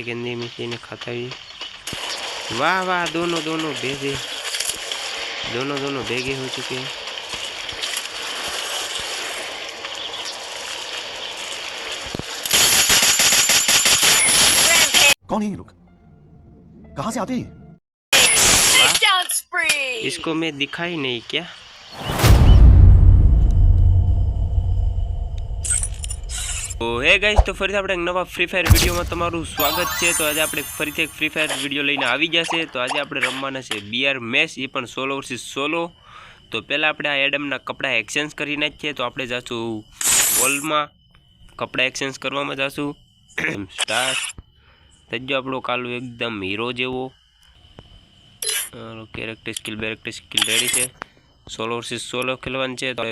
गंदी मिट्टी ने खाता ही। वाह वाह, दोनों दोनों भेगे, दोनों दोनों भेगे हो चुके हैं। कौन है ये लोग? कहां से आते हैं? इसको मैं दिखाई नहीं क्या? तो हे गाइस, तो फरीથી આપણે એક નવા ફ્રી ફાયર વિડિયોમાં તમારું સ્વાગત છે। તો આજે આપણે ફરીથી એક ફ્રી ફાયર વિડિયો લઈને આવી ગયા છે। તો આજે આપણે રમવાના છે બીઆર મેચ, એ પણ 16 વર્સિસ 16। તો પહેલા આપણે આ એડમના કપડા એક્સચેન્જ કરી નાખીએ। તો આપણે જાશું વોલમાં કપડા એક્સચેન્જ કરવામાં જાશું। સ્ટાર્ટ થઈ ગયો આપણો કાલુ એકદમ હીરો જેવો। કેરેક્ટર સ્કિલ બેરેક્ટર સ્કિલ રેડી છે। 16 વર્સિસ 16 ખેલવાનું છે। તો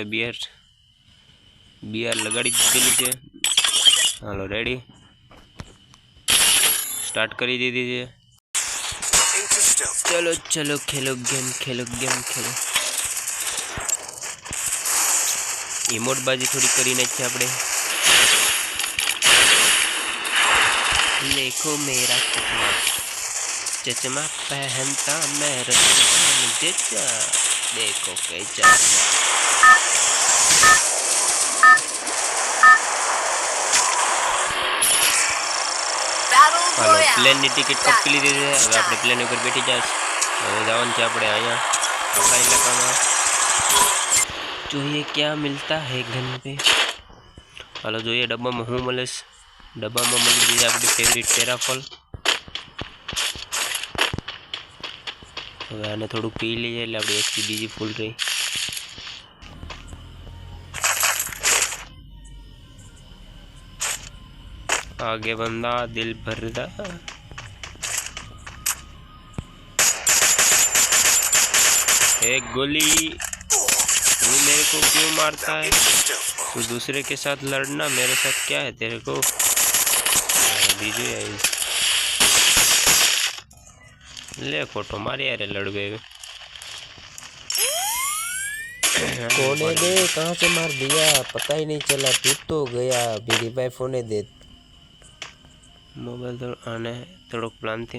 બીઆર લગાડી દીધેલી છે। હાલો રેડી, स्टार्ट કરી દીધી છે। चलो चलो खेलो गेम, खेलो गेम, खेलो। इमोट बाजी थोड़ी करी नाखी आपणे। देखो मेरा चश्मा, चश्मा पहनता मैं रचना, देखो कैसा। हालो प्लेन की टिकट कपी लीधी है। हवे आपणे प्लेन पर बैठी जाए। हवे जवान छे आपणे अहींया आपणा इलाकामां। જોઈએ क्या मिलता है गन पे। हालो જોઈએ डब्बामां हुं मळे। डब्बामां मळी गई आपणी फेवरेट पेराफल। हवे आने थोड़ुं पी लईए એટલે આપણી એચપી બીજી ફૂલ રહી। आगे बंदा दिल भरदा। एक गोली, तू मेरे को क्यों मारता है? तू दूसरे के साथ लड़ना, मेरे साथ क्या है तेरे को? बीजू ले फोटो मारी यार, लड़ गए। कोने दे, कहाँ से मार दिया पता ही नहीं चला, टूट तो गया। मेरी वाइफ होने दे। मोबाइल तो आने थोड़ा प्लान थी।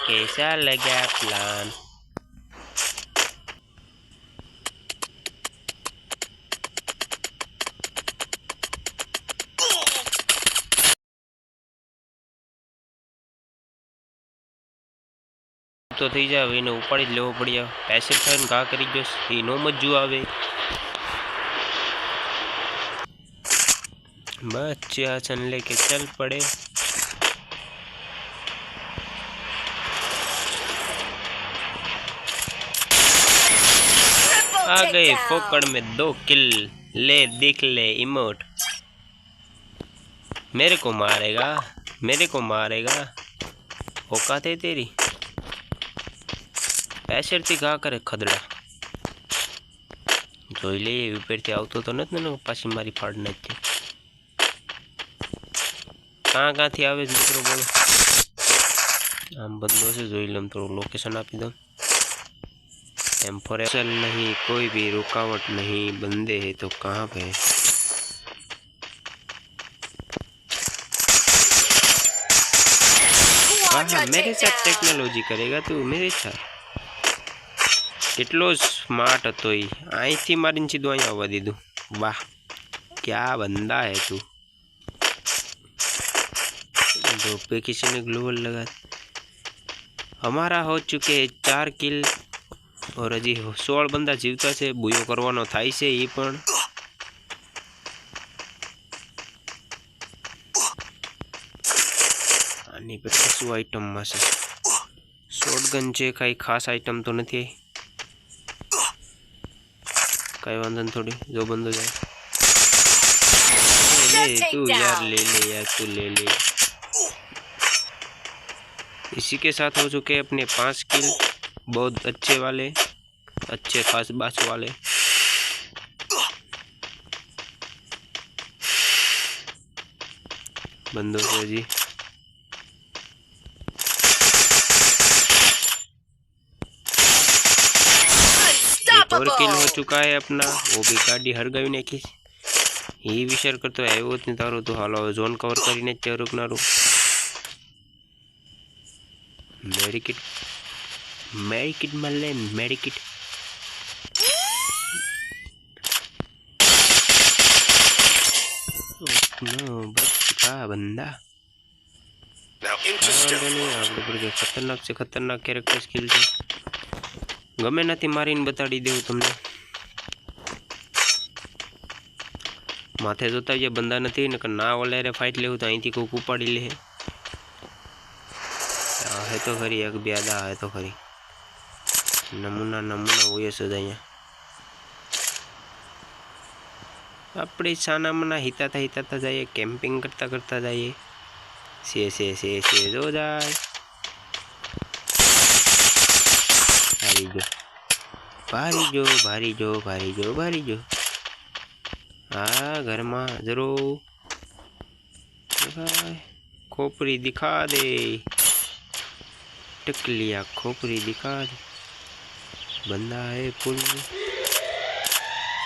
कैसा लगा प्लान? तो थी जाए એને ઉપાડી જ લેવો પડ્યા। પેસિવ થઈને ઘા કરી ગયો, એનો મજુ આવે। बच्चे आसन लेके चल पड़े। आ गए फोकड़ में 2 किल। ले देख ले इमोट। मेरे को मारेगा, मेरे को मारेगा, औकात है तेरी? पैसे थी घा करे खदड़ा। જોઈ લઈએ ઉપરથી આવતો તો નથી ને, પાછી મારી ફાડ નાખી। कहाँ थी आवे मित्रों बोलो। आम बदलो से जोई लम, थोड़ा लोकेशन आपी दो। M4 चल नहीं, कोई भी रुकावट नहीं, बंदे है तो कहाँ पे? हाँ मेरे साथ टेक्नोलॉजी करेगा तू, मेरे साथ। કેટલો સ્માર્ટ હતો એ। અહીંથી મારીને સીધું અહીંયા આવવા દીધું। વાહ क्या बंदा है तू। पे किसी ने ग्लोबल लगा। हमारा हो चुके 4 किल और हजी 16 बंदा जीवता है। बुयो करवानो थाय छे ई पण। आनी पर कशुं आइटम में छे। शॉटगन छे, कई खास आइटम तो नहीं। कई वांधो नहीं, थोड़ी जो बंदो जाए ले तू यार, ले ले यार, तू ले ले। इसी के साथ हो चुके अपने 5 किल, बहुत अच्छे वाले, अच्छे खास बास वाले। बंदों से जी एक और किल हो चुका है अपना। वो भी गाड़ी हर गई ने की। એ વિચાર કરતો આવ્યો જ નહીં તારું તો હાલો હવે ઝોન કવર કરીને જ ત્યાં રોકનારું મેડિકિટ મળે મેડિકિટ બસ કા બંદા ખતરનાક છે ખતરનાક કેરેક્ટર સ્કિલ છે ગમે નથી મારીને બતાડી દેવું તમને માથે જોતા જે બંદા નથી ને ના ઓલે ફાઇટ લેવું તો અહીંથી કોઈક ઉપાડી લે હે તો ખરી એક બે આદા હે તો ખરી નમૂના હોય છે અહીંયા આપણે સાનામના હિતાતા જઈએ કેમ્પિંગ કરતા જઈએ છે જો જાય ભારી જો हाँ घर में जरूर खोपरी दिखा दे टकलिया खोपरी दिखा दे बंदा है फूल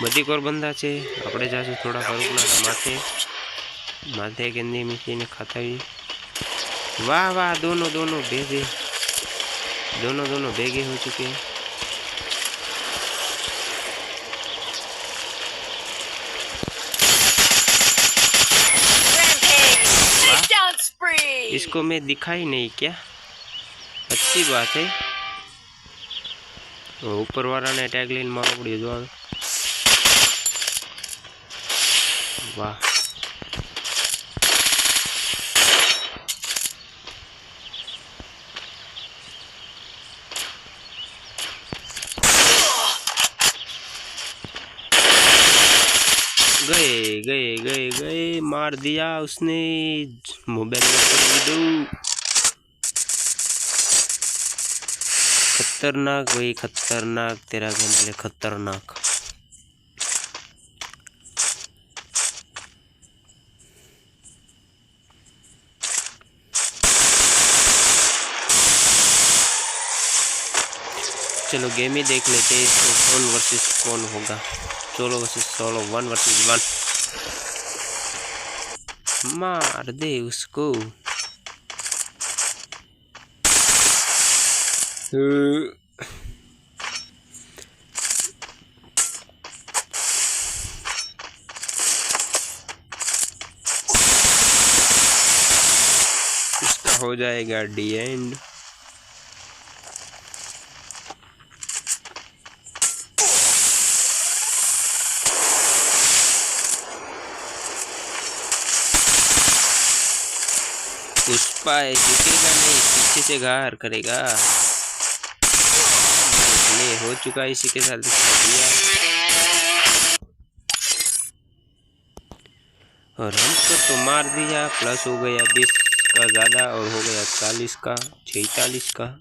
बदी कोर बंदा छे अपने जासु थोड़ा फरूकना माथे गंदी मिट्टी ने खाता भी वाह दोनों भेगे हो चुके हैं इसको मैं दिखाई नहीं क्या अच्छी बात है ऊपर वाला ने टैग लाइन मारो पड़ी जो वाह गए मार दिया उसने मोबाइल में दो खतरनाक भाई खतरनाक तेरा गेम प्ले खतरनाक चलो गेम ही देख लेते हैं इसको कौन वर्सेस कौन होगा सोलो वर्सेस सोलो 1 वर्सेस 1 मार दे उसको इसका हो जाएगा डी एंड पुष्पा झुकेगा नहीं पीछे से घार करेगा ये हो चुका है इसी के साथ दिया और हमको तो मार दिया प्लस हो गया 20 का ज़्यादा और हो गया 40 का 46 का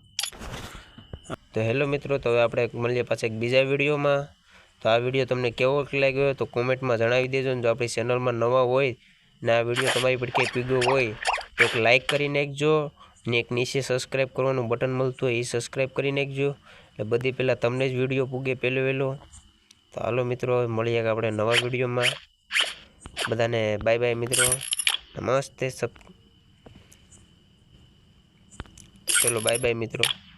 तो हेलो मित्रों तो આપણે મળીએ પાછા એક બીજા વિડીયોમાં તો આ વિડીયો તમને કેવો લાગ્યો તો કોમેન્ટમાં જણાવી દેજો ને જો આપણી ચેનલમાં નવા હોય ને આ વિડીયો તમારી પર કે પીગો હોય तो एक लाइक कर नाखजो ने एक नीचे सब्सक्राइब करवानुं बटन मळतुं होय ए सब्सक्राइब कर नाखजो એટલે બધી પહેલા તમને જ વિડીયો પૂગે પહેલો વહેલો તો હાલો મિત્રો મળીએ આપણે નવા વિડીયોમાં બધાને બાય બાય મિત્રો નમસ્તે સબ ચલો બાય બાય મિત્રો।